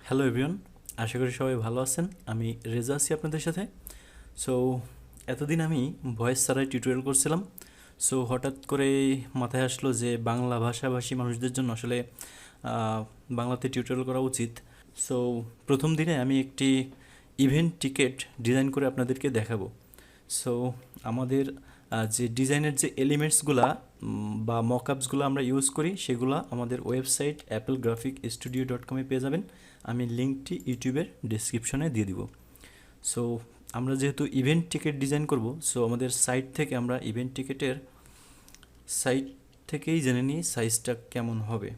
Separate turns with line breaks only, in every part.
Hello everyone, আশা করি সবাই ভালো আছেন। আমি রেজা আছি আপনাদের সাথে। সো এতদিন আমি ভয়েস ছাড়াই টিউটোরিয়াল করছিলাম। সো হঠাৎ করে মাথায় আসলো যে বাংলা ভাষাভাষী মানুষদের জন্য আসলে বাংলাতে টিউটোরিয়াল করা উচিত। সো প্রথম দিনে আমি একটি ইভেন্ট টিকেট ডিজাইন করে আপনাদেরকে দেখাবো। সো আমাদের যে ডিজাইনের যে এলিমেন্টসগুলা বা মকআপসগুলো আমরা ইউজ করি সেগুলো আমাদের ওয়েবসাইট applegraphicstudio.com-এ পেয়ে যাবেন। আমি লিঙ্কটি ইউটিউবের ডিসক্রিপশনে দিয়ে দিব। সো আমরা যেহেতু ইভেন্ট টিকিট ডিজাইন করব, সো আমাদের সাইট থেকে আমরা ইভেন্ট টিকিটের সাইট থেকেই জেনে নিই সাইজটা কেমন হবে।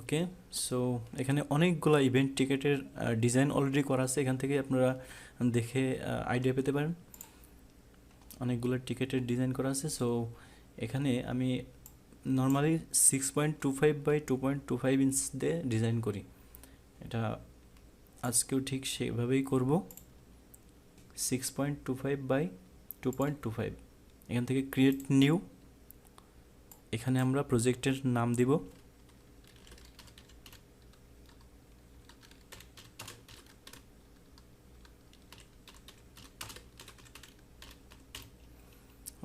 ওকে, সো এখানে অনেকগুলো ইভেন্ট টিকিটের ডিজাইন অলরেডি করা আছে, এখান থেকে আপনারা দেখে আইডিয়া পেতে পারেন। অনেকগুলো টিকিটের ডিজাইন করা আছে। সো এখানে আমি নর্মালি 6.25 বাই 2.25 ইঞ্চ দিয়ে ডিজাইন করি। এটা আজকেও ঠিক সেভাবেই করব। 6.25 বাই 2.25। এখান থেকে ক্রিয়েট নিউ, এখানে আমরা প্রজেক্টের নাম দিব।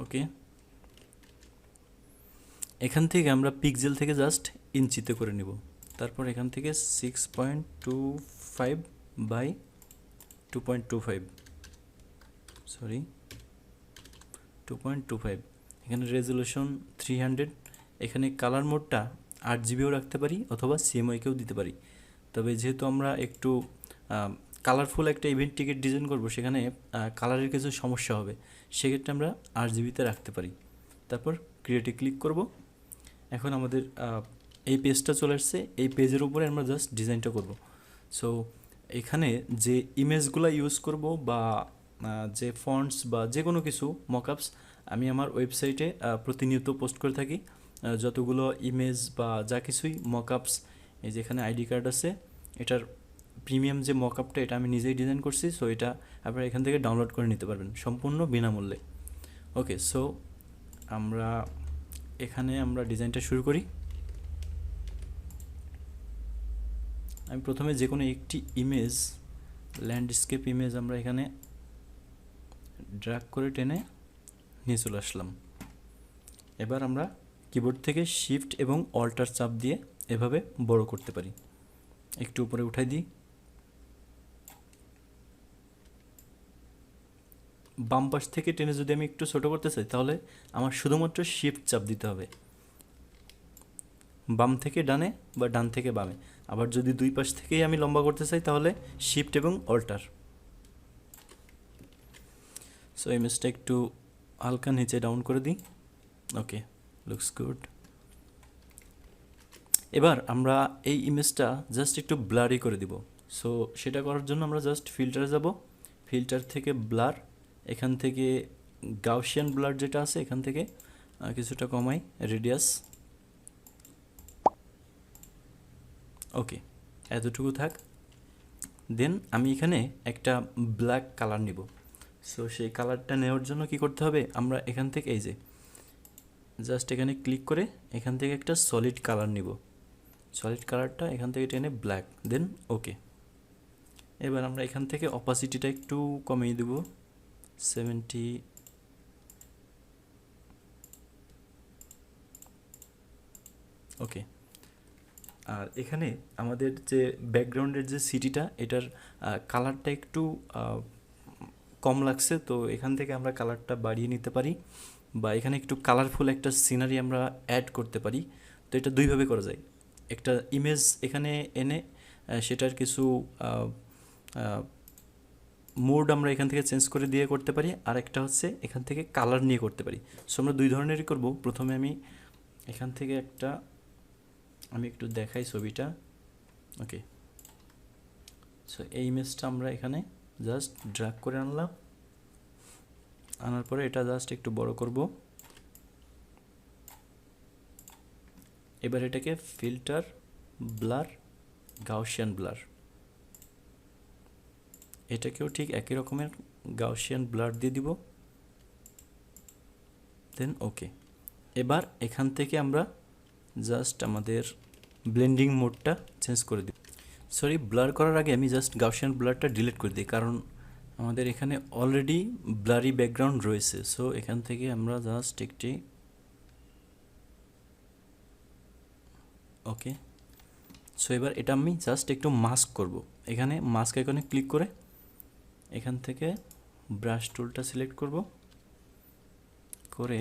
ওকে, এখান থেকে আমরা পিক্সেল থেকে জাস্ট ইঞ্চিতে করে নিব। তারপর এখান থেকে 6.25 বাই 2.25, সরি 2.25। এখানে রেজলিউশন 300। এখানে কালার মোডটা 8 জিবিও রাখতে পারি অথবা সিএমওয়াইকেও দিতে পারি। তবে যেহেতু আমরা একটু কালারফুল একটা ইভেন্ট টিকিট ডিজাইন করব, সেখানে কালারের কিছু সমস্যা হবে, সেক্ষেত্রে আমরা 8 জিবিতে রাখতে পারি। তারপর ক্রিয়েটে ক্লিক করব। এখন আমাদের এই পেজটা চলে আসছে। এই পেজের উপরে আমরা জাস্ট ডিজাইনটা করব। সো এখানে যে ইমেজগুলো ইউজ করব বা যে ফন্টস বা যে কোনো কিছু মকআপস আমি আমার ওয়েবসাইটে প্রতিনিয়ত পোস্ট করে থাকি। যতগুলো ইমেজ বা যা কিছুই মকআপস, এই যে এখানে আইডি কার্ড আছে, এটার প্রিমিয়াম যে মকআপটা এটা আমি নিজেই ডিজাইন করছি। সো এটা আপনারা এখান থেকে ডাউনলোড করে নিতে পারবেন সম্পূর্ণ বিনামূল্যে। ওকে, সো আমরা ডিজাইনটা শুরু করি। আমি প্রথমে যে কোনো একটি ইমেজ, ল্যান্ডস্কেপ ইমেজ আমরা এখানে ড্র্যাগ করে টেনে নিয়ে চলে আসলাম। এবার আমরা কিবোর্ড থেকে শিফট এবং অল্টার চাপ দিয়ে এভাবে বড় করতে পারি। একটু উপরে উঠাই দিই। বাম পাশ থেকে টেনে যদি আমি একটু ছোট করতে চাই তাহলে আমার শুধুমাত্র শিফট চাপ দিতে হবে, বাম থেকে ডানে বা ডান থেকে বামে। আবার যদি দুই পাশ থেকেই আমি লম্বা করতে চাই তাহলে শিফট এবং অল্টার। সো ইমেজটা একটু হালকা নিচে ডাউন করে দিই। ওকে, লুকস গুড। এবার আমরা এই ইমেজটা জাস্ট একটু ব্লারি করে দিব। সো সেটা করার জন্য আমরা জাস্ট ফিল্টারে যাব, ফিল্টার থেকে ব্লার, এখান থেকে গাউসিয়ান ব্লার যেটা আছে এখান থেকে কিছুটা কমাই রেডিয়াস। ওকে, এতটুকু থাক। দেন আমি এখানে একটা ব্ল্যাক কালার নিব। সো সেই কালারটা নেওয়ার জন্য কি করতে হবে, আমরা এখান থেকে এই যে জাস্ট এখানে ক্লিক করে এখান থেকে একটা সলিড কালার নিব। সলিড কালারটা এখান থেকে টেনে ব্ল্যাক, দেন ওকে। এবার আমরা এখান থেকে অপাসিটিটা একটু কমিয়ে দেব 70। ওকে, আর এখানে আমাদের যে ব্যাকগ্রাউন্ডের যে সিটিটা এটার কালারটা একটু কম লাগছে, তো এখান থেকে আমরা কালারটা বাড়িয়ে নিতে পারি বা এখানে একটু কালারফুল একটা সিনারি আমরা অ্যাড করতে পারি। তো এটা দুইভাবে করা যায়। একটা ইমেজ এখানে এনে সেটার কিছু মোড আমরা এখান থেকে চেঞ্জ করে দিয়ে করতে পারি, আর একটা হচ্ছে এখান থেকে কালার নিয়ে করতে পারি। সো আমরা দুই ধরনেরই করব। প্রথমে আমি এখান থেকে আমি একটু দেখাই ছবিটা। ওকে, সো এই ইমেজটা আমরা এখানে জাস্ট ড্র্যাগ করে আনলাম, আনার পরে এটা জাস্ট একটু বড় করব। এবার এটাকে ফিল্টার, ব্লার, গাউসিয়ান ব্লার, এটাকেও ঠিক একই রকমের গাউসিয়ান ব্লার দিয়ে দিব। দেন ওকে। এবার এখান থেকে আমরা জাস্ট আমাদের ব্লেন্ডিং মোডটা চেঞ্জ করে দিই। সরি, ব্লার করার আগে আমি জাস্ট গাউসিয়ান ব্লারটা ডিলিট করে দিই, কারণ আমাদের এখানে অলরেডি ব্লারি ব্যাকগ্রাউন্ড রয়েছে। সো এখান থেকে আমরা জাস্ট একটি ওকে। সো এবার এটা আমি জাস্ট একটু মাস্ক করব। এখানে মাস্ক আইকনে ক্লিক করে এখান থেকে ব্রাশ টুলটা সিলেক্ট করব, করে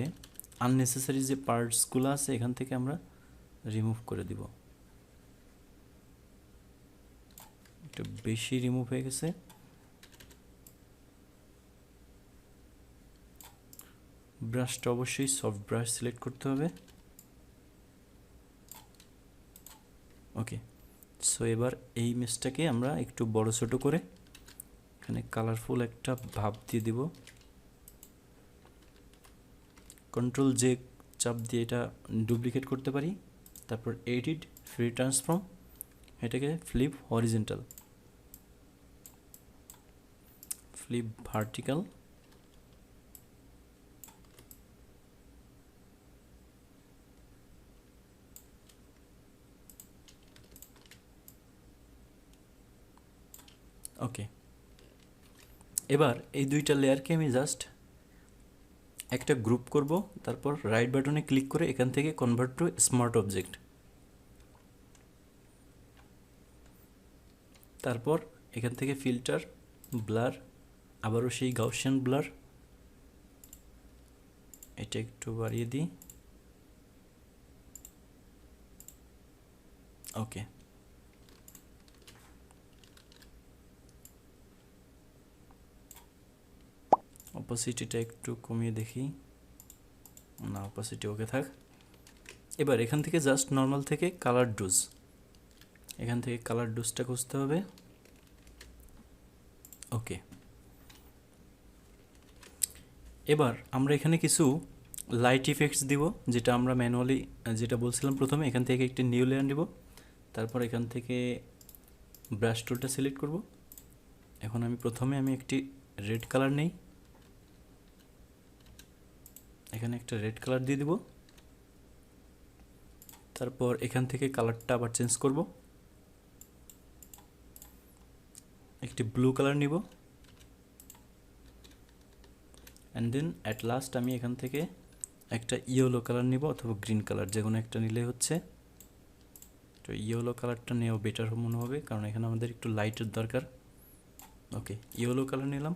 আননেসেসারি যে পার্টসগুলো আছে এখান থেকে আমরা রিমুভ করে দিব। একটু বেশি রিমুভ হয়ে গেছে। ব্রাশটা অবশ্যই সফট ব্রাশ সিলেক্ট করতে হবে। ওকে। সো এবার এই ইমেজটাকে আমরা একটু বড় ছোট করে এখানে কালারফুল একটা ভাব দিয়ে দিব। কন্ট্রোল জে চাপ দিয়ে এটা ডুপ্লিকেট করতে পারি। তারপর এডিট, ফ্রি ট্রান্সফর্ম, এটাকে ফ্লিপ হরিজন্টাল, ফ্লিপ ভার্টিক্যাল, ওকে। এবার এই দুইটা লেয়ারকে আমি জাস্ট একটা গ্রুপ করব, তারপর রাইট বাটনে ক্লিক করে এখান থেকে কনভার্ট টু স্মার্ট অবজেক্ট, তারপর এখান থেকে ফিল্টার, ব্লার, আবারও সেই গাউসিয়ান ব্লার, এটা একটু বাড়িয়ে দিই। ওকে। অপাসিটিটা একটু কমিয়ে দেখি, না অপাসিটি ওকে থাক। এবার এখান থেকে জাস্ট নর্মাল থেকে কালার ডোজ, এখান থেকে কালার ডোজটা খুঁজতে হবে। ওকে। এবার আমরা এখানে কিছু লাইট ইফেক্টস দিব, যেটা আমরা ম্যানুয়ালি যেটা বলছিলাম প্রথমে, এখান থেকে একটি নিউ লেয়ার নিব, তারপর এখান থেকে ব্রাশ টুলটা সিলেক্ট করব। এখন প্রথমে একটি রেড কালার নেই, এখানে একটা রেড কালার দিয়ে দিব। তারপর এখান থেকে কালারটা আবার চেঞ্জ করব, একটি ব্লু কালার নিব, অ্যান্ড দেন অ্যাট লাস্ট আমি এখান থেকে একটা ইয়েলো কালার নিব অথবা গ্রিন কালার, যে কোনো একটা নিলে হচ্ছে। তো ইয়েলো কালারটা নেওয়া বেটার মনে হবে, কারণ এখানে আমাদের একটু লাইটের দরকার। ওকে, ইয়েলো কালার নিলাম,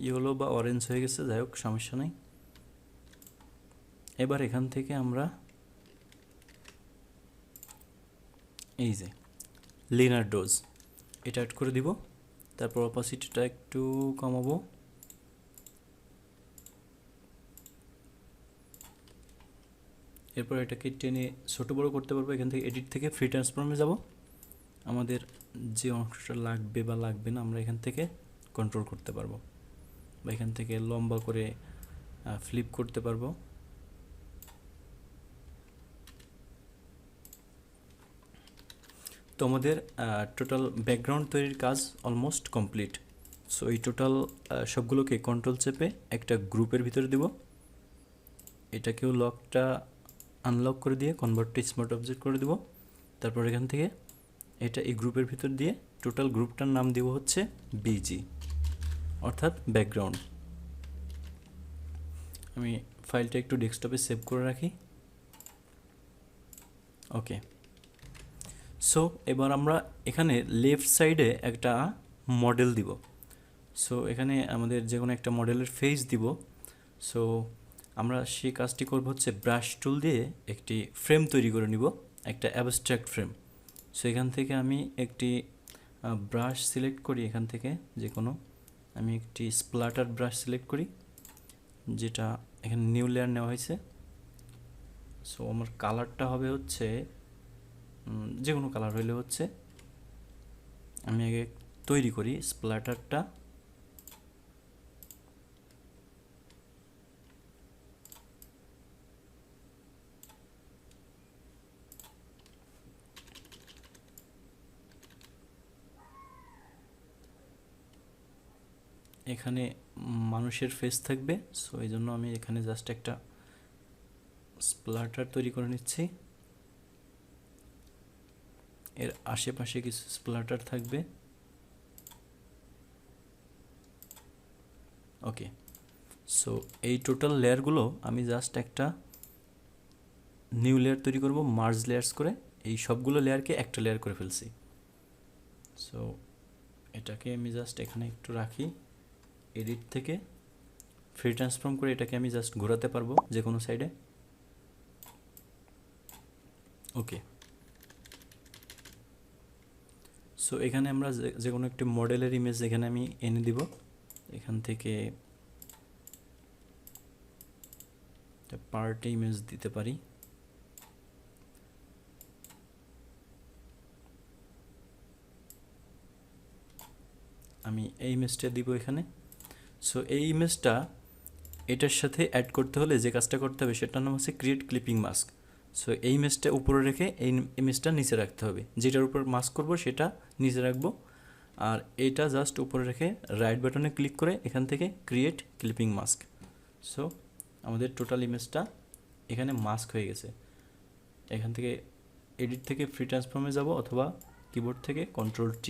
ইয়েলো বা অরেঞ্জ হয়ে গেছে, যাই হোক সমস্যা নেই। এবার এখান থেকে আমরা এই যে লিনার ডোজ এটা অ্যাড করে দিব, তারপর অপাসিটিটা একটু কমাবো, এরপর এটাকে টেনে ছোট বড় করতে পারবো। এখান থেকে এডিট থেকে ফ্রি ট্রান্সফর্মে যাব, আমাদের যে অংশটা লাগবে বা লাগবে না আমরা এখান থেকে কন্ট্রোল করতে পারবো, বা এখান থেকে লম্বা করে ফ্লিপ করতে পারবো। তো আমাদের টোটাল ব্যাকগ্রাউন্ড তৈরির কাজ অলমোস্ট কমপ্লিট। সো এই টোটাল সবগুলোকে কন্ট্রোল চেপে একটা গ্রুপের ভিতরে দিব, এটাকেও লকটা আনলক করে দিয়ে কনভার্ট টু স্মার্ট অবজেক্ট করে দিব। তারপর এখান থেকে এটা এই গ্রুপের ভিতর দিয়ে টোটাল গ্রুপটার নাম দিব হচ্ছে বিজি, অর্থাৎ ব্যাকগ্রাউন্ড। আমি ফাইলটা একটু ডেস্কটপে সেভ করে রাখি। ওকে। সো এবার আমরা এখানে লেফট সাইডে একটা মডেল দিব। সো এখানে আমাদের যে কোনো একটা মডেলের ফেস দিব। সো আমরা সেই কাজটি করব হচ্ছে ব্রাশ টুল দিয়ে একটি ফ্রেম তৈরি করে নিব, একটা অ্যাবস্ট্রাক্ট ফ্রেম। সো এখান থেকে আমি একটি ব্রাশ সিলেক্ট করি, এখান থেকে যে কোনো আমি একটি স্প্লাটার ব্রাশ সিলেক্ট করি, যেটা এখানে নিউ লেয়ার নেওয়া হয়েছে। সো আমার কালারটা হবে হচ্ছে যে কোনো কালার হইলে হচ্ছে। আমি আগে তৈরি করি স্প্ল্যাটারটা। এখানে মানুষের ফেস থাকবে, সো এই জন্য আমি এখানে জাস্ট একটা স্প্লাটার তৈরি করে নিচ্ছি। এর আশেপাশে কিছু স্প্লাটার থাকবে। ওকে, সো এই টোটাল লেয়ারগুলো আমি জাস্ট একটা নিউ লেয়ার তৈরি করব মার্জ লেয়ার্স করে। এই সবগুলো লেয়ারকে একটা লেয়ার করে ফেলছি। সো এটাকে আমি জাস্ট এখানে একটু রাখি। এডিট থেকে ফ্রি ট্রান্সফর্ম করে এটাকে আমি জাস্ট ঘোরাতে পারবো যে কোনো সাইডে। ওকে, সো এখানে আমরা যে কোনো একটি মডেলের ইমেজ এখানে আমি এনে দিব। এখান থেকে পার্ট ইমেজ দিতে পারি। আমি এই ইমেজটা দিব এখানে। সো এই ইমেজটা এটার সাথে অ্যাড করতে হলে যে কাজটা করতে হবে সেটার নাম হচ্ছে ক্রিয়েট ক্লিপিং মাস্ক। সো এই ইমেজটা উপরে রেখে এই ইমেজটা নিচে রাখতে হবে। যেটার উপর মাস্ক করব সেটা নিচে রাখবো, আর এটা জাস্ট উপরে রেখে রাইট বাটনে ক্লিক করে এখান থেকে ক্রিয়েট ক্লিপিং মাস্ক। সো আমাদের টোটাল ইমেজটা এখানে মাস্ক হয়ে গেছে। এখান থেকে এডিট থেকে ফ্রি ট্রান্সফর্মে যাব অথবা কিবোর্ড থেকে কন্ট্রোল-T।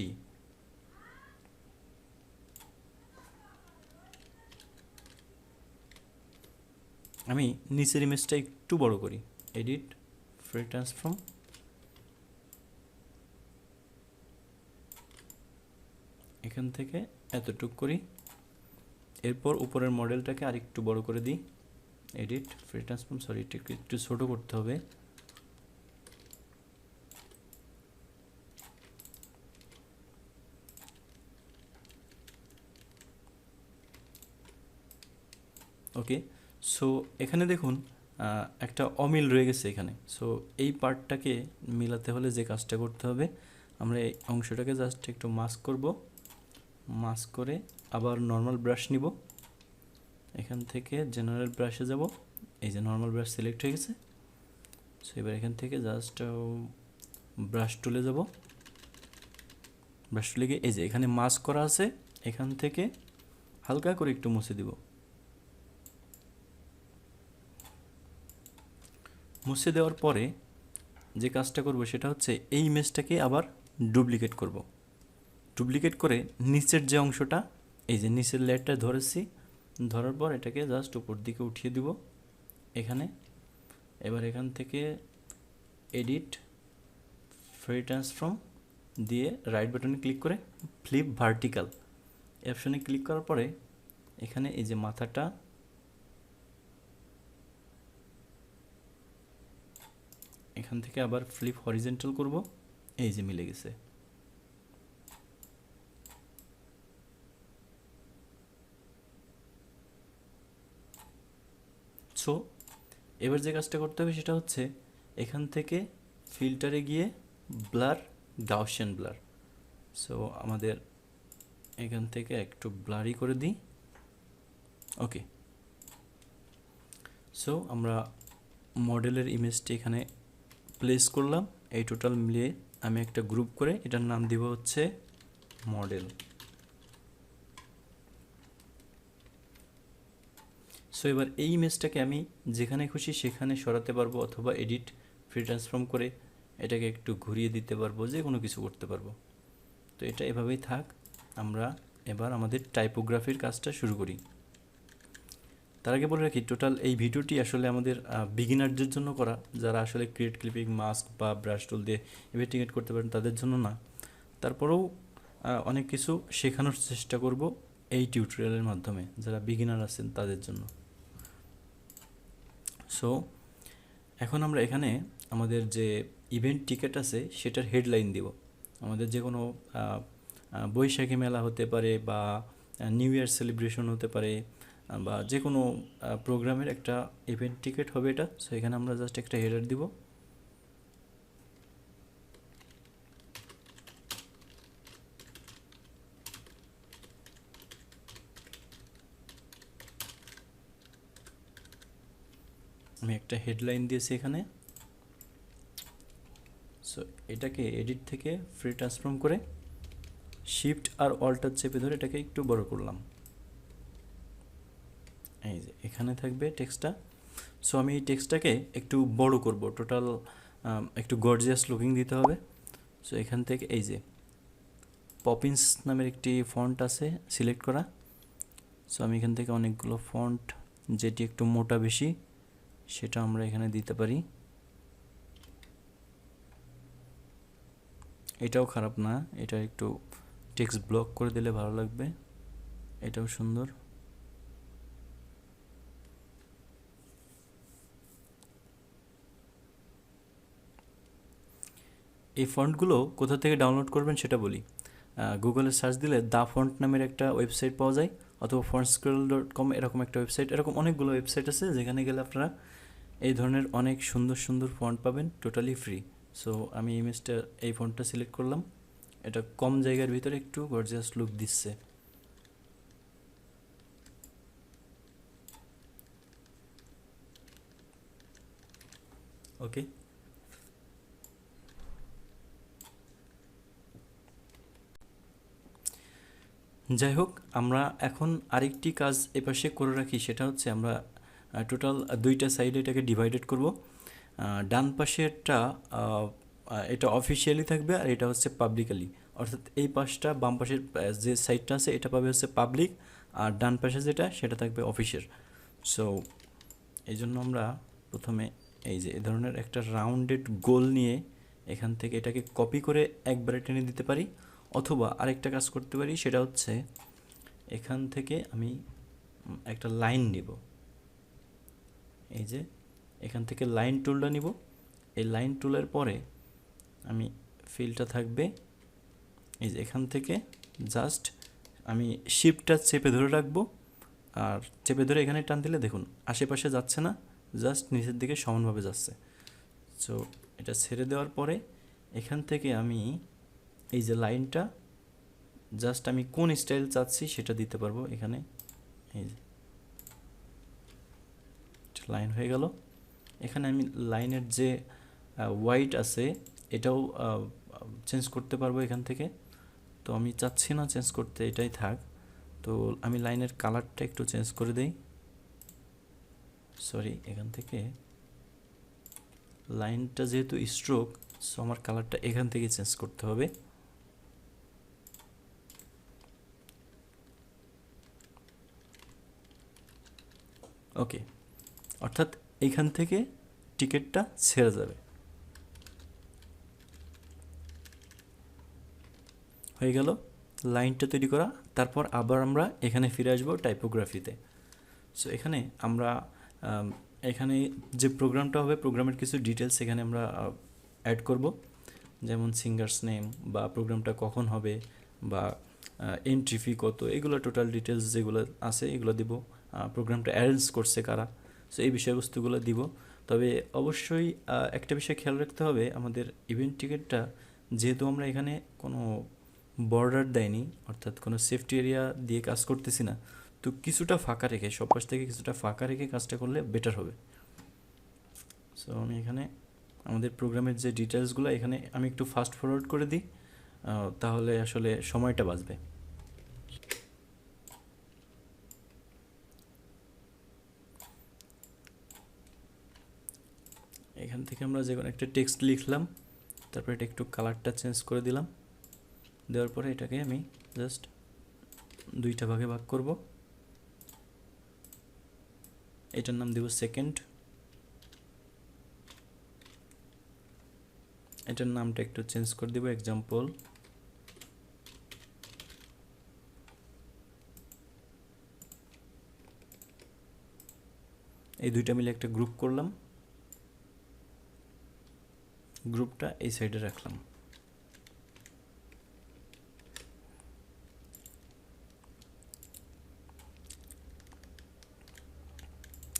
আমি নিচের ইমেজটা একটু বড় করি, এডিট ফ্রি ট্রান্সফর্ম, এখান থেকে এতটুক করি। এরপর উপরের মডেলটাকে আরেকটু বড় করে দিই, এডিট ফ্রি ট্রান্সফর্ম, সরি এটাকে একটু ছোট করতে হবে। ওকে, সো এখানে দেখুন একটা অমিল রয়ে গেছে এখানে। সো এই পার্টটাকে মিলাতে হলে যে কাজটা করতে হবে, আমরা এই অংশটাকে জাস্ট একটু মাস্ক করব। মাস্ক করে আবার নর্মাল ব্রাশ নিব, এখান থেকে জেনারেল ব্রাশে যাব। এই যে নর্মাল ব্রাশ সিলেক্ট হয়ে গেছে। সো এবার এখান থেকে জাস্ট ব্রাশ টুলে যাব। ব্রাশ টুলে গিয়ে এই যে এখানে মাস্ক করা আছে, এখান থেকে হালকা করে একটু মুছে দিব। মুছে দেওয়ার পরে যে কাজটা করব সেটা হচ্ছে এই ইমেজটাকে আবার ডুপ্লিকেট করব। ডুপ্লিকেট করে নিচের যে অংশটা, এই যে নিচের লেয়ারটা ধরেছি, ধরার পর এটাকে জাস্ট উপর দিকে উঠিয়ে দিব এখানে। এবার এখান থেকে এডিট ফ্রি ট্রান্সফর্ম দিয়ে রাইট বাটনে ক্লিক করে ফ্লিপ ভার্টিক্যাল অপশনে ক্লিক করার পরে এখানে এই যে মাথাটা, এখান থেকে আবার ফ্লিপ হরিজেন্টাল করব। এই যে মিলে গেছে। সো এবার যে কাজটা করতে হবে সেটা হচ্ছে এখান থেকে ফিল্টারে গিয়ে ব্লার, গাউসিয়ান ব্লার। সো আমাদের এখান থেকে একটু ব্লারি করে দিই। ওকে, সো আমরা মডেলের ইমেজটি এখানে প্লেস করলাম। এই টোটাল মিলিয়ে আমি একটা গ্রুপ করে এটার নাম দিব হচ্ছে মডেল। সো এবার এই ইমেজটাকে আমি যেখানে খুশি সেখানে সরাতে পারবো, অথবা এডিট ফ্রি ট্রান্সফর্ম করে এটাকে একটু ঘুরিয়ে দিতে পারবো, যে কোনো কিছু করতে পারবো। তো এটা এভাবেই থাক। আমরা এবার আমাদের টাইপোগ্রাফির কাজটা শুরু করি। তার আগে বলে রাখি, টোটাল এই ভিডিওটি আসলে আমাদের বিগিনারদের জন্য করা, যারা আসলে ক্রিয়েট ক্লিপিং মাস্ক বা ব্রাশ টুল দিয়ে ইনভেস্টিগেট করতে পারেন তাদের জন্য না। তারপরেও অনেক কিছু শেখানোর চেষ্টা করব এই টিউটোরিয়ালের মাধ্যমে, যারা বিগিনার আছেন তাদের জন্য। সো এখন আমরা এখানে আমাদের যে ইভেন্ট টিকেট আছে সেটার হেডলাইন দিব। আমাদের যে কোনো বৈশাখী মেলা হতে পারে, বা নিউ ইয়ার সেলিব্রেশন হতে পারে, বা যে কোনো প্রোগ্রামের একটা ইভেন্ট টিকেট হবে এটা। সো এখানে আমরা জাস্ট একটা হেডার দিব। আমি একটা হেডলাইন দিয়েছি এখানে। সো এটাকে এডিট থেকে ফ্রি ট্রান্সফর্ম করে শিফট আর অল্টার চেপে ধরে এটাকে একটু বড় করলাম। এই যে এখানে থাকবে টেক্সটটা। সো আমি এই টেক্সটটাকে একটু বড় করব, টোটাল একটু গর্জিয়াস লুকিং দিতে হবে। সো এখান থেকে এই যে পপিন্স নামের একটি ফন্ট আছে সিলেক্ট করা। সো আমি এখান থেকে অনেকগুলো ফন্ট যেটি একটু মোটা বেশি সেটা আমরা এখানে দিতে পারি। এটাও খারাপ না, এটা একটু টেক্সট ব্লক করে দিলে ভালো লাগবে। এটাও সুন্দর। এই ফন্টগুলো কোথা থেকে ডাউনলোড করবেন সেটা বলি। গুগলে সার্চ দিলে দা ফন্ট নামের একটা ওয়েবসাইট পাওয়া যায়, অথবা fontscroll.com এরকম একটা ওয়েবসাইট, এরকম অনেকগুলো ওয়েবসাইট আছে যেখানে গেলে আপনারা এই ধরনের অনেক সুন্দর সুন্দর ফন্ট পাবেন টোটালি ফ্রি। সো আমি ইমেজটা এই ফন্টটা সিলেক্ট করলাম, এটা কম জায়গার ভিতরে একটু গর্জিয়াস লুক দিচ্ছে। ওকে, যাই হোক, আমরা এখন আরেকটি কাজ এপাশে করে রাখি, সেটা হচ্ছে আমরা টোটাল দুইটা সাইডে এটাকে ডিভাইডেড করব। ডান পাশেরটা এটা অফিসিয়ালি থাকবে, আর এটা হচ্ছে পাবলিকালি। অর্থাৎ এই পাশটা বাম পাশের যে সাইডটা আছে এটা পাবে হচ্ছে পাবলিক, আর ডান পাশে যেটা সেটা থাকবে অফিসের। সো এই জন্য আমরা প্রথমে এই যে এই ধরনের একটা রাউন্ডেড গোল নিয়ে এখান থেকে এটাকে কপি করে একবারে টেনে দিতে পারি, অথবা আরেকটা কাজ করতে পারি, সেটা হচ্ছে এখান থেকে আমি একটা লাইন নিব। এই যে এখান থেকে লাইন টুলটা নিব, এই লাইন টুলের পরে আমি ফিলটা থাকবে এই যে এখান থেকে জাস্ট আমি শিপটা চেপে ধরে রাখবো, আর চেপে ধরে এখানে টান দিলে দেখুন আশেপাশে যাচ্ছে না, জাস্ট নিচের দিকে সমানভাবে যাচ্ছে। সো এটা ছেড়ে দেওয়ার পরে এখান থেকে আমি এই যে লাইনটা জাস্ট আমি কোন স্টাইল চাচ্ছি সেটা দিতে পারবো এখানে। এই যে লাইন হয়ে গেল। এখানে আমি লাইনের যে হোয়াইট আছে এটাও চেঞ্জ করতে পারবো এখান থেকে, তো আমি চাচ্ছি না চেঞ্জ করতে, এটাই থাক। তো আমি লাইনের কালারটা একটু চেঞ্জ করে দেই। সরি, এখান থেকে লাইনটা যেহেতু স্ট্রোক, সো আমার কালারটা এখান থেকে চেঞ্জ করতে হবে। ওকে, অর্থাৎ এইখান থেকে টিকেটটা ছেড়ে যাবে। হয়ে গেল লাইনটা তৈরি করা। তারপর আবার আমরা এখানে ফিরে আসবো টাইপোগ্রাফিতে। সো এখানে আমরা এখানে যে প্রোগ্রামটা হবে প্রোগ্রামের কিছু ডিটেলস এখানে আমরা অ্যাড করব, যেমন সিঙ্গার্স নেম বা প্রোগ্রামটা কখন হবে বা এন্ট্রি ফি কত, এগুলো টোটাল ডিটেলস যেগুলো আছে এগুলো দিব। প্রোগ্রামটা অ্যারেঞ্জ করছে কারা, সো এই বিষয়বস্তুগুলো দিব। তবে অবশ্যই একটা বিষয় খেয়াল রাখতে হবে, আমাদের ইভেন্ট টিকেটটা যেহেতু আমরা এখানে কোনো বর্ডার দেয়নি, অর্থাৎ কোনো সেফটি এরিয়া দিয়ে কাজ করতেছি না, তো কিছুটা ফাঁকা রেখে সব পাশ থেকে কিছুটা ফাঁকা রেখে কাজটা করলে বেটার হবে। সো আমি এখানে আমাদের প্রোগ্রামের যে ডিটেলসগুলো এখানে আমি একটু ফাস্ট ফরওয়ার্ড করে দিই, তাহলে আসলে সময়টা বাঁচবে। এখান থেকে আমরা যে কোনো একটা টেক্সট লিখলাম, তারপর এটা একটু কালারটা চেঞ্জ করে দিলাম, দেওয়ার পরে এটাকে আমি জাস্ট দুইটা ভাগে ভাগ করব। এটার নাম দেব সেকেন্ড, এটার নামটা একটু চেঞ্জ করে দেব এক্সাম্পল। এই দুইটা মিলে একটা গ্রুপ করলাম, গ্রুপটা এই সাইডে রাখলাম।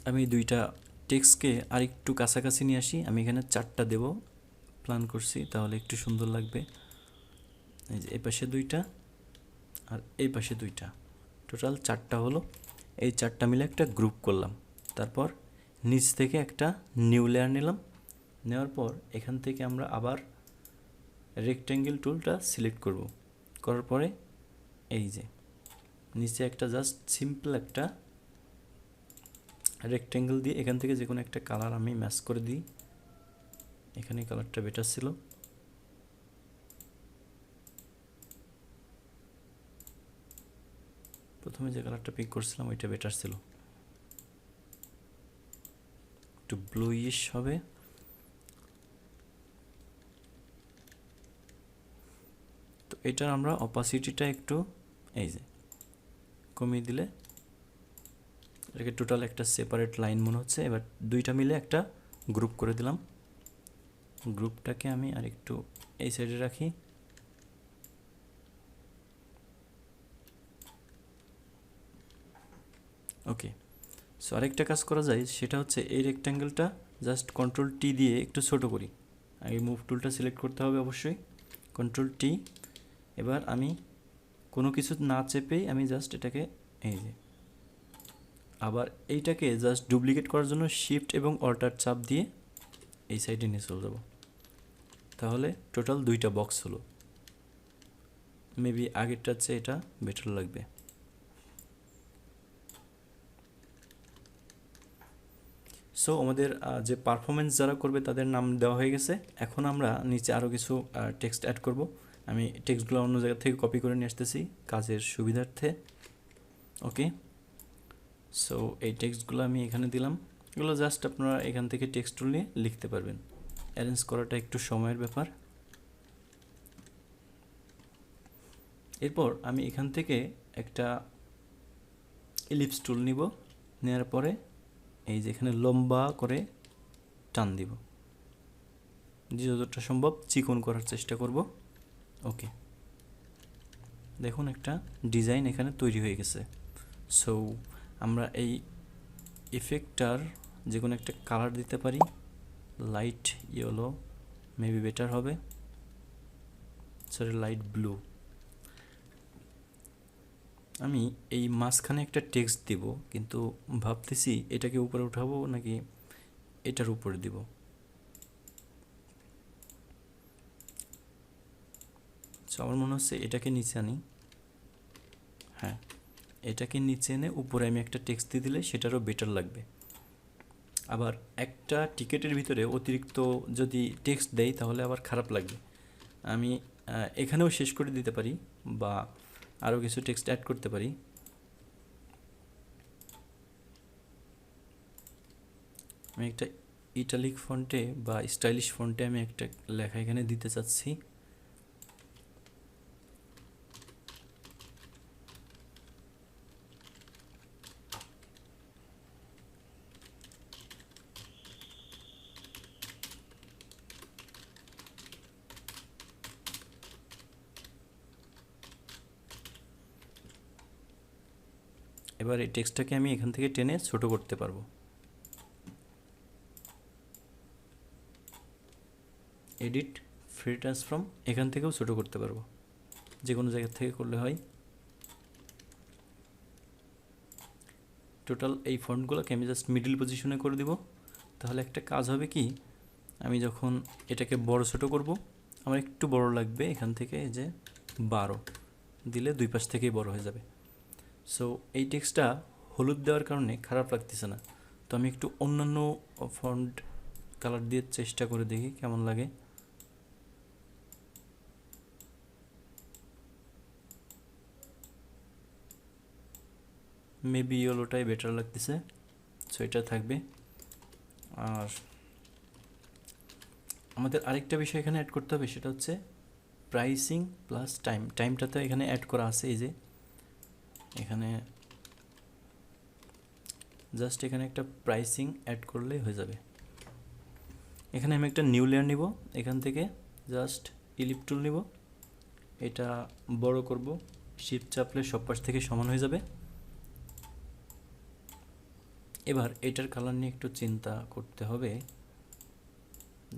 আমি দুইটা টেক্সটকে আরেকটু কাছাকাছি নিয়ে আসি, আমি এখানে 4টা দেব প্ল্যান করছি, তাহলে একটু সুন্দর লাগবে। এই যে এই পাশে 2টা আর এই পাশে 2টা, টোটাল 4টা হলো। এই 4টা মিলে একটা গ্রুপ করলাম। তারপর নিচ থেকে একটা নিউ লেয়ার নিলাম, নেওয়ার পর এখান থেকে আমরা আবার রেক্ট্যাঙ্গেল টুলটা সিলেক্ট করব, করার পরে এই যে নিচে একটা জাস্ট সিম্পল একটা রেক্ট্যাঙ্গেল দিয়ে এখান থেকে যে কোনো একটা কালার আমি ম্যাচ করে দিই। এখানে কালারটা বেটার ছিল। প্রথমে যে কালারটা পিক করছিলাম ওইটা বেটার ছিল, একটু ব্লুইশ হবে। তো এটার আমরা অপাসিটিটা একটু এই যে কমিয়ে দিলে এটাকে টোটাল একটা সেপারেট লাইন মনে হচ্ছে। এবার দুইটা মিলে একটা গ্রুপ করে দিলাম। গ্রুপটাকে আমি আর একটু এই সাইডে রাখি। ওকে, সো আরেকটা কাজ করা যায়, সেটা হচ্ছে এই রেক্ট্যাঙ্গেলটা জাস্ট কন্ট্রোল টি দিয়ে একটু ছোট করি। আগে মুভ টুলটা সিলেক্ট করতে হবে অবশ্যই, কন্ট্রোল টি। এবার আমি কোনো কিছু না চেপেই আমি জাস্ট এটাকে এই যে, আবার এইটাকে জাস্ট ডুপ্লিকেট করার জন্য শিফট এবং অল্টার চাপ দিয়ে এই সাইডে নিয়ে চলে যাব। তাহলে টোটাল দুইটা বক্স হলো। মেবি আগেরটার চেয়ে এটা বেটার লাগবে। সো আমাদের যে পারফরমেন্স যারা করবে তাদের নাম দেওয়া হয়ে গেছে। এখন আমরা নিচে আরও কিছু টেক্সট অ্যাড করব। আমি টেক্সটগুলো অন্য জায়গা থেকে কপি করে নিয়ে আসতেছি কাজের সুবিধার্থে। ওকে, সো এই টেক্সটগুলো আমি এখানে দিলাম। এগুলো জাস্ট আপনারা এখান থেকে টেক্সট টুল নিয়ে লিখতে পারবেন। অ্যারেঞ্জ করাটা একটু সময়ের ব্যাপার। এরপর আমি এখান থেকে একটা এলিপস টুল নিব, নেওয়ার পরে এই যে এখানে লম্বা করে টান দিব, যতটা সম্ভব চিকন করার চেষ্টা করব। ওকে, দেখুন একটা ডিজাইন এখানে তৈরি হয়ে গেছে। সো আমরা এই ইফেক্টটার যে কোনো একটা কালার দিতে পারি, লাইট ইয়েলো মেবি বেটার হবে, সরি লাইট ব্লু। আমি এই মাঝখানে একটা টেক্সট দিব, কিন্তু ভাবতেছি এটাকে উপরে উঠাবো নাকি এটার উপরে দিব। সো আমার মনে হচ্ছে এটাকে নিচে আনি। হ্যাঁ, এটাকে নিচে এনে উপরে আমি একটা টেক্সট দিয়ে দিলে সেটারও বেটার লাগবে। আবার একটা টিকেটের ভিতরে অতিরিক্ত যদি টেক্সট দেই তাহলে আবার খারাপ লাগবে। আমি এখানেও শেষ করে দিতে পারি বা আরও কিছু টেক্সট অ্যাড করতে পারি। আমি একটা ইটালিক ফন্টে বা স্টাইলিশ ফন্টে আমি একটা লেখা এখানে দিতে চাচ্ছি। এবার এই টেক্সটটাকে আমি এখান থেকে টেনে ছোট করতে পারবো। এডিট, ফ্রি ট্রান্সফর্ম, এখান থেকেও ছোট করতে পারবো, যে কোনো জায়গা থেকে করলে হয়। টোটাল এই ফন্টগুলোকে আমি জাস্ট মিডল পজিশনে করে দিব। তাহলে একটা কাজ হবে কি, আমি যখন এটাকে বড় ছোট করব, আমার একটু বড় লাগবে, এখান থেকে যে 12 দিলে দুই পাশ থেকেই বড় হয়ে যাবে। সো এই টেক্সটটা হলুদ দেওয়ার কারণে খারাপ লাগতেছে না। তো আমি একটু অন্যান্য ফন্ট কালার দিয়ে চেষ্টা করে দেখি কেমন লাগে। মেবি ইয়েলোটাই বেটার লাগতেছে, সো এটা থাকবে। আর আমাদের আরেকটা বিষয় এখানে অ্যাড করতে হবে, সেটা হচ্ছে প্রাইসিং প্লাস টাইম। টাইমটা তো এখানে অ্যাড করা আছে, এই যে এখানে জাস্ট এখানে একটা প্রাইসিং অ্যাড করলেই হয়ে যাবে। এখানে আমি একটা নিউ লেয়ার নিব, এখান থেকে জাস্ট ইলিপ টুল নিব, এটা বড় করব, শিফট চাপলে সব পাশ থেকে সমান হয়ে যাবে। এবার এটার কালার নিয়ে একটু চিন্তা করতে হবে,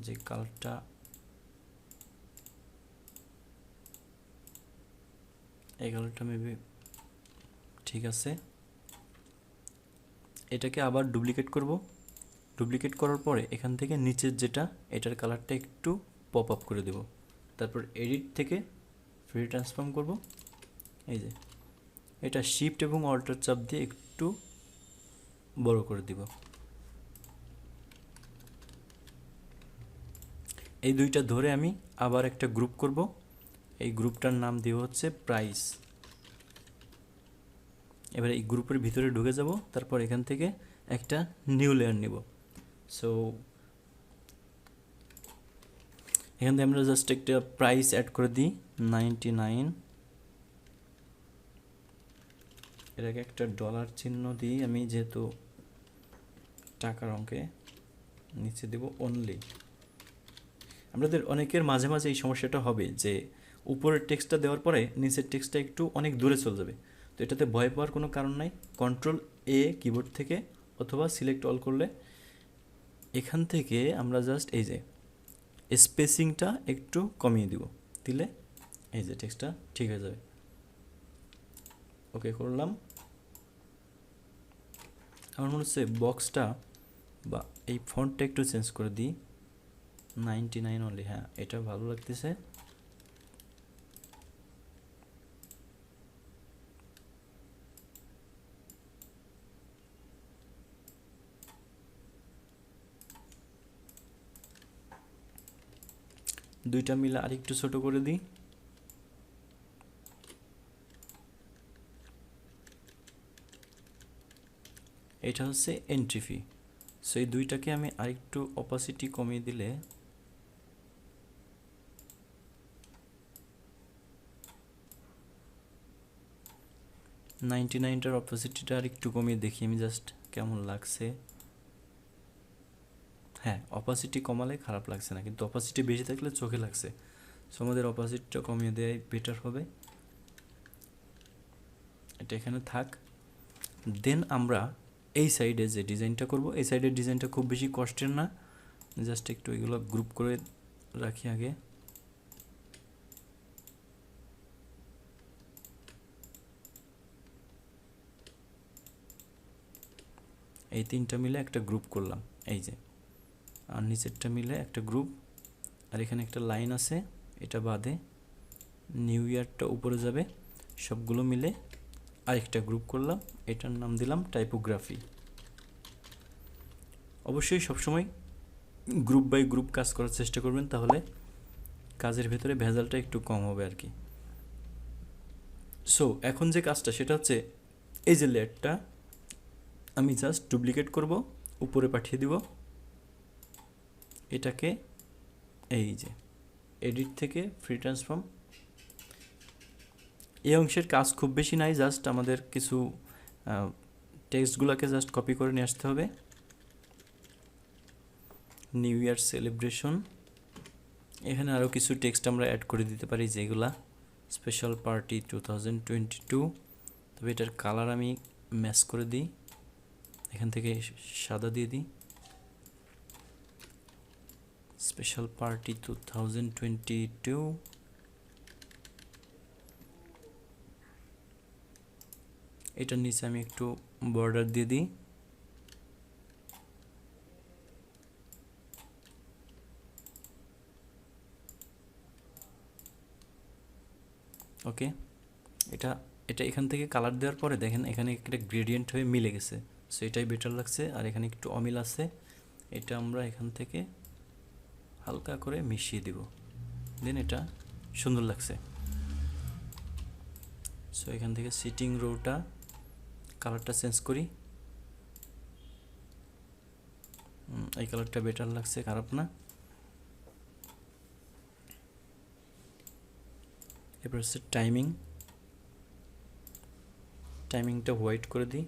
যে কালারটা এই কালারটা মেবি ঠিক আছে। এটাকে আবার ডুপ্লিকেট করব। ডুপ্লিকেট করার পরে এখান থেকে নিচের যেটা, এটার কালারটা একটু পপ আপ করে দেব। তারপর এডিট থেকে ফ্রি ট্রান্সফর্ম করব। এই যে এটা শিফট এবং অল্টার চাপ দিয়ে একটু, এই যে এটা, এটা শিফট এবং অল্টার চাপ দিয়ে একটু বড় করে দেব। এই যে, এটা বড় হয়ে গেছে। এবার এটাকে আমি এখান থেকে টেনে ছোট করতে পারবো, যে কোনো জায়গা থেকে করলে হয়। বড় করে দিব। এই দুইটা ধরে আমি আবার একটা গ্রুপ করব। এই গ্রুপটার নাম দিব হচ্ছে প্রাইস। এবার এই গ্রুপের ভিতরে ঢুকে যাব, তারপর এখান থেকে একটা নিউ লেয়ার নিব। সো এখান থেকে আমরা জাস্ট একটা প্রাইস অ্যাড করে দিই 99। এটাকে একটা ডলার চিহ্ন দিই আমি, যেহেতু টাকার অঙ্কে নিচে দেব অনলি। আমাদের অনেকের মাঝে মাঝে এই সমস্যাটা হবে যে উপরের টেক্সটটা দেওয়ার পরে নিচের টেক্সটটা একটু অনেক দূরে চলে যাবে। তো এটাতে ভয় পাওয়ার কোনো কারণ নাই। কন্ট্রোল এ কিবোর্ড থেকে অথবা সিলেক্ট অল করলে এখান থেকে আমরা জাস্ট এই যে স্পেসিংটা একটু কমিয়ে দিব, দিলে এই যে টেক্সটটা ঠিক হয়ে যাবে। ওকে করলাম। আমার মনে হচ্ছে বক্সটা বা এই ফন্টটা একটু চেঞ্জ করে দিই 99 অনলি। হ্যাঁ, এটা ভালো লাগতেছে। দুইটা মিলে আরেকটু ছোট করে দিই। এটা হচ্ছে এন্ট্রি ফি। সো এই দুইটাকে আমি আরেকটু অপাসিটি কমিয়ে দিলে নাইনটার অপাসিটিটা আরেকটু কমিয়ে দেখি আমি জাস্ট কেমন লাগছে। হ্যাঁ, অপাসিটি কমালে খারাপ লাগছে না, কিন্তু অপাসিটি বেশি থাকলে চোখে লাগছে। সো আমাদের অপাসিটিটা কমিয়ে দেওয়াই বেটার হবে। এটা এখানে থাক। দেন আমরা এই সাইডে যে ডিজাইনটা করব, এই সাইডের ডিজাইনটা খুব বেশি কষ্টের না, জাস্ট একটু এগুলো গ্রুপ করে রাখি আগে। এই তিনটা মিলে একটা গ্রুপ করলাম, এই যে, আর নিচেরটা মিলে একটা গ্রুপ, আর এখানে একটা লাইন আছে, এটা বাদে নিউ ইয়ারটা উপরে যাবে, সবগুলো মিলে আরেকটা গ্রুপ করলাম। এটার নাম দিলাম টাইপোগ্রাফি। অবশ্যই সবসময় গ্রুপ বাই গ্রুপ কাজ করার চেষ্টা করবেন, তাহলে কাজের ভেতরে ভেজালটা একটু কম হবে আর কি। সো এখন যে কাজটা সেটা হচ্ছে এই যে লেয়ারটা আমি জাস্ট ডুপ্লিকেট করব, উপরে পাঠিয়ে দিব। এটাকে এই যে এডিট থেকে ফ্রি ট্রান্সফর্ম, এই অংশের কাজ খুব বেশি নাই, জাস্ট আমাদের কিছু টেক্সটগুলোকে জাস্ট কপি করে নিয়ে আসতে হবে। নিউ ইয়ার সেলিব্রেশন, এখানে আরও কিছু টেক্সট আমরা অ্যাড করে দিতে পারি, যেগুলা স্পেশাল পার্টি 2022। তবে এটার কালার আমি ম্যাচ করে দিই, এখান থেকে সাদা দিয়ে দিই। Special party 2022। এটার নিচে আমি একটু বর্ডার দিয়ে দিই। ওকে, এটা এটা এখান থেকে কালার দেওয়ার পরে দেখেন এখানে একটা গ্রেডিয়েন্ট হয়ে মিলে গেছে। সো এটাই বেটার লাগছে। আর এখানে একটু অমিল আছে, এটা আমরা এখান থেকে হালকা করে মিশিয়ে দিব, দেন এটা সুন্দর লাগছে। সো এখান থেকে সিটিং রোটা কালারটা চেঞ্জ করি, এই কালারটা বেটার লাগছে, খারাপ না। এবার হচ্ছে টাইমিংটা হোয়াইট করে দিই।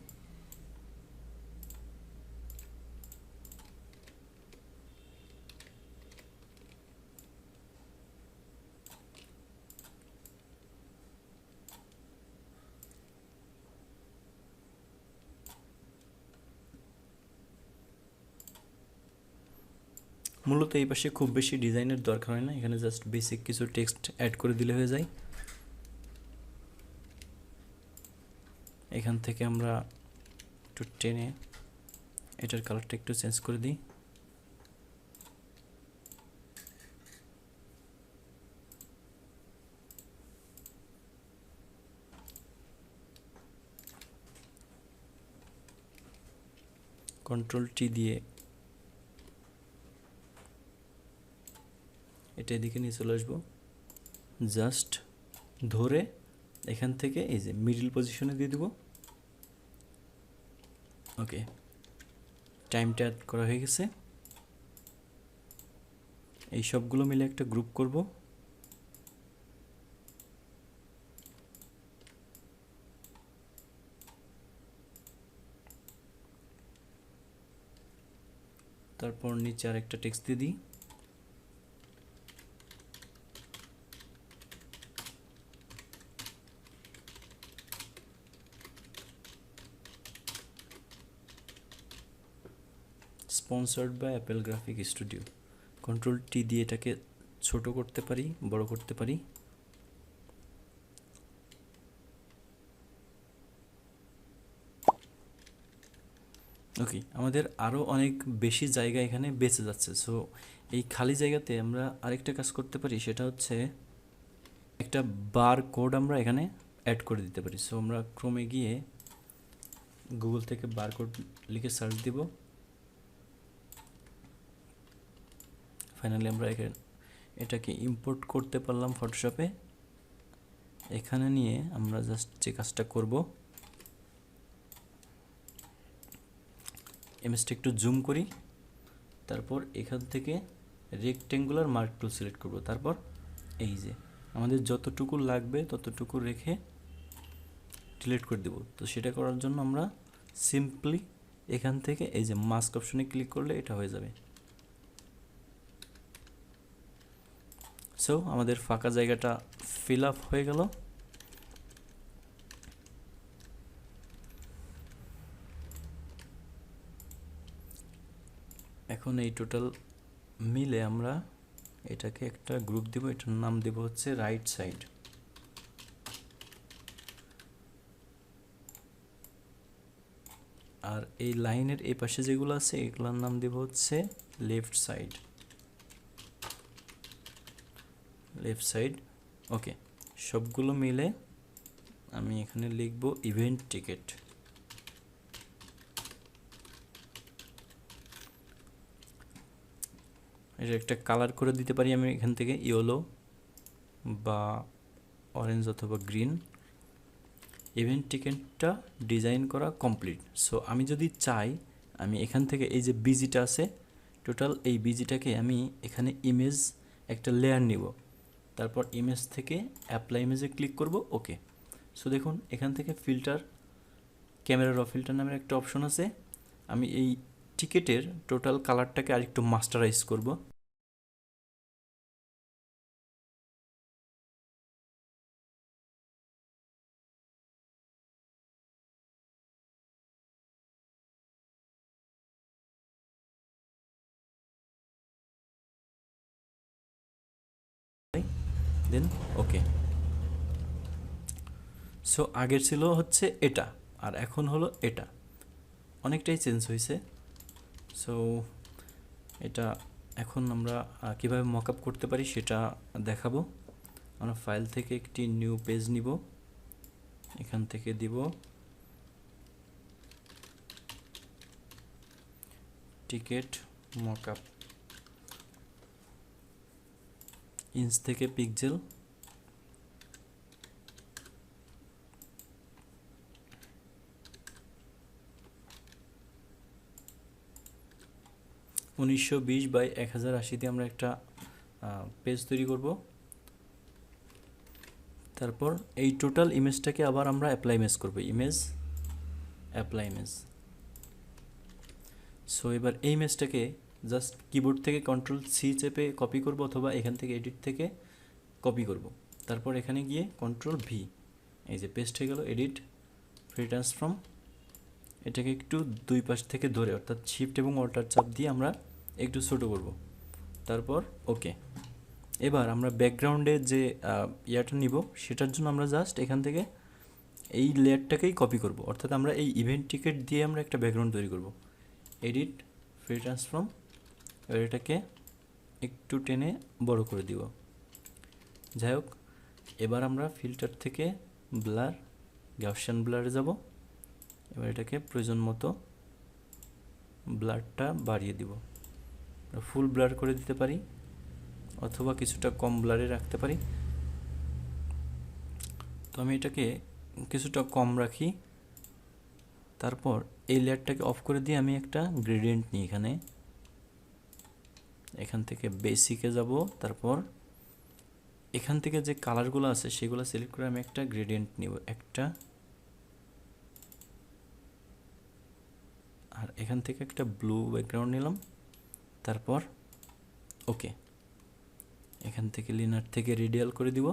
মূলত এই পাশে খুব বেশি ডিজাইনের দরকার হয় না, এখানে জাস্ট বেসিক কিছু টেক্সট অ্যাড করে দিলে হয়ে যায়। এখান থেকে আমরা একটু টেনে এটার কালারটা একটু চেঞ্জ করে দিই। কন্ট্রোল টি দিয়ে এটা এদিকে নিয়ে চলে আসবো, জাস্ট ধরে এখান থেকে এই যে মিডল পজিশনে দিয়ে দেবো। ওকে, টাইমটা অ্যাড করা হয়ে গেছে। এই সবগুলো মিলে একটা গ্রুপ করব। তারপর নিচে আর একটা টেক্সট দিয়ে দিই। Sponsored by Apple Graphic Studio. Control T দিয়ে এটাকে ছোট করতে পারি, বড় করতে পারি। ওকে, আমাদের আরও অনেক বেশি জায়গা এখানে বেঁচে যাচ্ছে। সো এই খালি জায়গাতে আমরা আরেকটা কাজ করতে পারি, সেটা হচ্ছে একটা বার কোড আমরা এখানে অ্যাড করে দিতে পারি। সো আমরা ক্রোমে গিয়ে গুগল থেকে বার কোড লিখে সার্চ দিব। ফাইনালি আমরা এটাকে ইম্পোর্ট করতে পারলাম ফটোশপে। এখানে নিয়ে আমরা জাস্ট যে কাজটা করব, ইমেজটা একটু জুম করি, তারপর এখান থেকে রেক্টেঙ্গুলার মার্ক টুল সিলেক্ট করব। তারপর এই যে আমাদের যতটুকু লাগবে ততটুকু রেখে ডিলিট করে দেব। তো সেটা করার জন্য আমরা সিম্পলি এখান থেকে এই যে মাস্ক অপশনে ক্লিক করলে এটা হয়ে যাবে। সো আমাদের ফাঁকা জায়গাটা ফিল আপ হয়ে গেল। এখন এই টোটাল মিলে আমরা এটাকে একটা গ্রুপ দিব, এটার নাম দেব হচ্ছে রাইট সাইড। আর এই লাইনের এই পাশে যেগুলো আছে এগুলোর নাম দেব হচ্ছে left side. Left side. Okay, সবগুলো মিলে আমি এখানে লিখব ইভেন্ট টিকেট। এটা একটা কালার করে দিতে পারি আমি এখান থেকে, ইয়েলো বা অরেঞ্জ অথবা গ্রিন। ইভেন্ট টিকেটটা ডিজাইন করা কমপ্লিট। সো আমি যদি চাই, আমি এখান থেকে এই যে বিজিটা আছে টোটাল, এই বিজিটাকে আমি এখানে ইমেজ একটা লেয়ার নিব। তারপর ইমেজ থেকে অ্যাপ্লাই ইমেজে ক্লিক করব। ওকে, সো দেখুন এখান থেকে ফিল্টার, ক্যামেরা র ফিল্টার নামের একটা অপশন আছে। আমি এই টিকেটের টোটাল কালারটাকে আরেকটু মাস্টারাইজ করব। দেন ওকে। সো আগের ছিল হচ্ছে এটা, আর এখন হলো এটা, অনেকটাই চেঞ্জ হয়েছে। সো এটা এখন আমরা কীভাবে মকআপ করতে পারি সেটা দেখাবো। আমরা ফাইল থেকে একটি নিউ পেজ নিব, এখান থেকে দিব টিকেট মকআপ, ইঞ্চ থেকে পিক্সেল, উনিশশো 1920 x 1080 আমরা একটা পেজ তৈরি করব। তারপর এই টোটাল ইমেজটাকে আবার আমরা অ্যাপ্লাই ইমেজ করব, ইমেজ অ্যাপ্লাই ইমেজ। সো এবার এই ইমেজটাকে জাস্ট কিবোর্ড থেকে কন্ট্রোল সি চেপে কপি করব, অথবা এখান থেকে এডিট থেকে কপি করব। তারপর এখানে গিয়ে কন্ট্রোল ভি, এই যে পেস্ট হয়ে গেল। এডিট, ফ্রি ট্রান্সফর্ম, এটাকে একটু দুই পাশ থেকে ধরে অর্থাৎ শিফট এবং অল্টার চাপ দিয়ে আমরা একটু ছোটো করব। তারপর ওকে। এবার আমরা ব্যাকগ্রাউন্ডে যে ইয়াটা নিব সেটার জন্য আমরা জাস্ট এখান থেকে এই লেয়ারটাকেই কপি করব, অর্থাৎ আমরা এই ইভেন্ট টিকেট দিয়ে আমরা একটা ব্যাকগ্রাউন্ড তৈরি করব। এডিট, ফ্রি ট্রান্সফর্ম, এবার এটাকে একটু টেনে বড় করে দিব। যাই হোক, এবার আমরা ফিল্টার থেকে ব্লার, গাউসিয়ান ব্লারে যাব। এবার এটাকে প্রয়োজন মতো ব্লারটা বাড়িয়ে দিব, ফুল ব্লার করে দিতে পারি অথবা কিছুটা কম ব্লারে রাখতে পারি। তো আমি এটাকে কিছুটা কম রাখি। তারপর এই লেয়ারটাকে অফ করে দিয়ে আমি একটা গ্রেডিয়েন্ট নিই এখানে, এখান থেকে বেসিকে যাব, তারপর এখান থেকে যে কালারগুলো আছে সেগুলো সিলেক্ট করে আমি একটা গ্রেডিয়েন্ট নিব একটা, আর এখান থেকে একটা ব্লু ব্যাকগ্রাউন্ড নিলাম। তারপর ওকে, এখান থেকে লিনার থেকে রেডিয়াল করে দিব,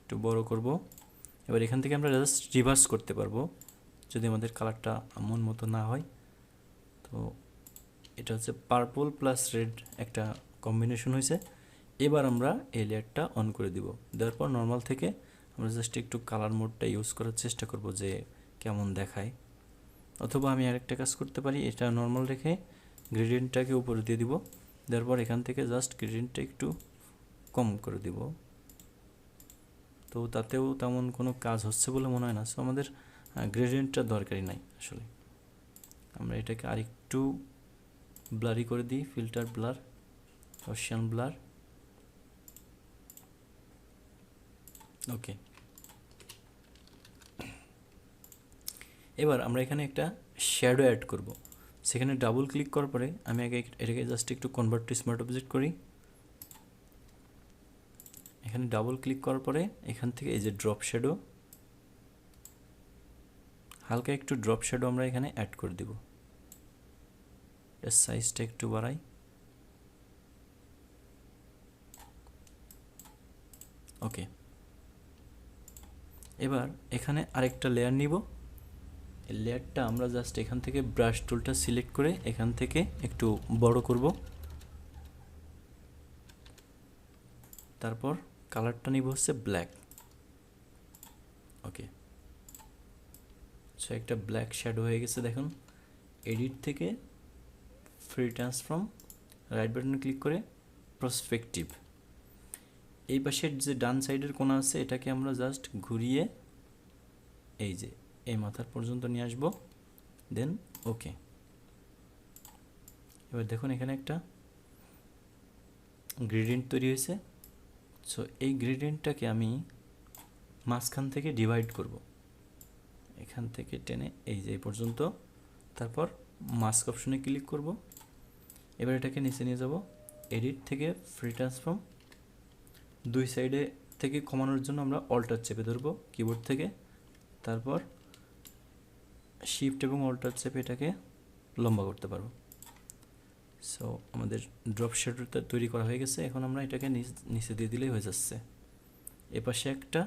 একটু বড় করব। এবার এখান থেকে আমরা জাস্ট রিভার্স করতে পারবো যদি আমাদের কালারটা মন মতো না হয়। তো এটা হচ্ছে পার্পল প্লাস রেড একটা কম্বিনেশন হয়েছে। এবার আমরা এই লেয়ারটা অন করে দিব, দেওয়ার পর নর্মাল থেকে আমরা জাস্ট একটু কালার মোডটা ইউজ করার চেষ্টা করব যে কেমন দেখায়। অথবা আমি আরেকটা কাজ করতে পারি, এটা নর্মাল রেখে গ্রেডিয়েন্টটাকে উপরে দিয়ে দিব, দেওয়ার পর এখান থেকে জাস্ট গ্রেডিয়েন্টটা একটু কম করে দিব। তো তাতেও তেমন কোনো কাজ হচ্ছে বলে মনে হয় না। সো আমাদের গ্রেডিয়েন্টটা দরকারই নাই আসলে। আমরা এটাকে আরেকটু ব্লারি করে দিই, ফিল্টার ব্লার, অপশন ব্লার, ওকে। এবার আমরা এখানে একটা শ্যাডো অ্যাড করব। সেখানে ডাবল ক্লিক করার পরে আমি আগে এটাকে জাস্ট একটু কনভার্ট টু স্মার্ট অবজেক্ট করি। এখানে ডাবল ক্লিক করার পরে এখান থেকে এই যে ড্রপ শ্যাডো, হালকা একটু ড্রপ শ্যাডো আমরা এখানে অ্যাড করে দেব। এর সাইজটা একটু বাড়াই, ওকে। এবার এখানে আরেকটা লেয়ার নিব, এই লেয়ারটা আমরা জাস্ট এখান থেকে ব্রাশ টুলটা সিলেক্ট করে এখান থেকে একটু বড় করব। তারপর কালারটা নিব হচ্ছে ব্ল্যাক, ওকে। সো একটা ব্ল্যাক শ্যাডো হয়ে গেছে দেখুন। এডিট থেকে ফ্রি ট্রান্সফর্ম, রাইট বাটনে ক্লিক করে প্রসপেক্টিভ, এই পাশের যে ডান সাইডের কোণা আছে এটাকে আমরা জাস্ট ঘুরিয়ে এই যে এই মাথার পর্যন্ত নিয়ে আসবো, দেন ওকে। এবার দেখুন এখানে একটা গ্রেডিয়েন্ট তৈরি হয়েছে। সো এই গ্রেডিয়েন্টটাকে আমি মাঝখান থেকে ডিভাইড করব, এখান থেকে টেনে এই যে এই পর্যন্ত। তারপর মাস্ক অপশনে ক্লিক করব। এবার এটাকে নিচে নিয়ে যাব, এডিট থেকে ফ্রি ট্রান্সফর্ম, দুই সাইডে থেকে কমানোর জন্য আমরা অল্টার চেপে ধরবো কিবোর্ড থেকে। তারপর শিফট এবং অল্টার চেপে এটাকে লম্বা করতে পারবো। সো আমাদের ড্রপ শ্যাডোটা তৈরি করা হয়ে গেছে। এখন আমরা এটাকে নিচে দিয়ে দিলেই হয়ে যাচ্ছে। এপাশে একটা,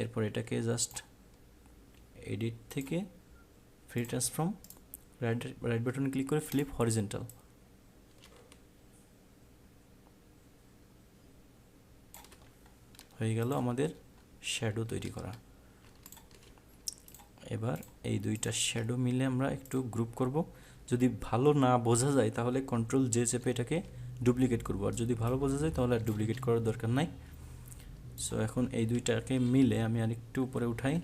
এরপর এটাকে জাস্ট এডিট থেকে free transform, right button click করে ফ্লিপ হরিজন্টাল, হয়ে গেল আমাদের শ্যাডো তৈরি করা। এবার এই দুইটা শ্যাডো মিলে আমরা একটু গ্রুপ করব। যদি ভালো না বোঝা যায় তাহলে কন্ট্রোল জে চেপে এটাকে ডুপ্লিকেট করব, আর যদি ভালো বোঝা যায় তাহলে আর ডুপ্লিকেট করার দরকার নাই। সো এখন এই দুইটাকে মিলে আমি আরেকটু উপরে উঠাই।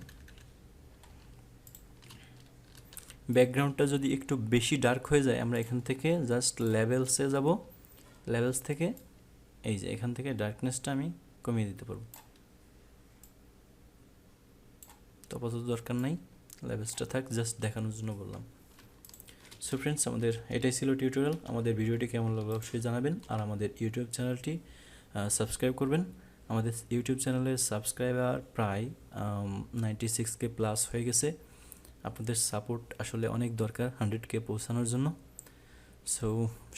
ব্যাকগ্রাউন্ডটা যদি একটু বেশি ডার্ক হয়ে যায় আমরা এখান থেকে জাস্ট লেভেলসে যাব, লেভেলস থেকে এই যে এখান থেকে ডার্কনেসটা আমি কমিয়ে দিতে পারবো। তো আপাতত দরকার নাই, লেভেলসটা থাক, জাস্ট দেখানোর জন্য বললাম। সো ফ্রেন্ডস, আমাদের এটাই ছিল টিউটোরিয়াল। আমাদের ভিডিওটি কেমন লাগলো অবশ্যই জানাবেন, আর আমাদের ইউটিউব চ্যানেলটি সাবস্ক্রাইব করবেন। আমাদের ইউটিউব চ্যানেলের সাবস্ক্রাইবার প্রায় 96K প্লাস হয়ে গেছে। আপনাদের সাপোর্ট আসলে অনেক দরকার 100K পৌঁছানোর জন্য। সো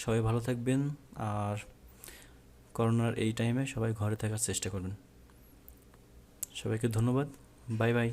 সবাই ভালো থাকবেন, আর করোনার এই টাইমে সবাই ঘরে থাকার চেষ্টা করবেন। সবাইকে ধন্যবাদ, বাই বাই।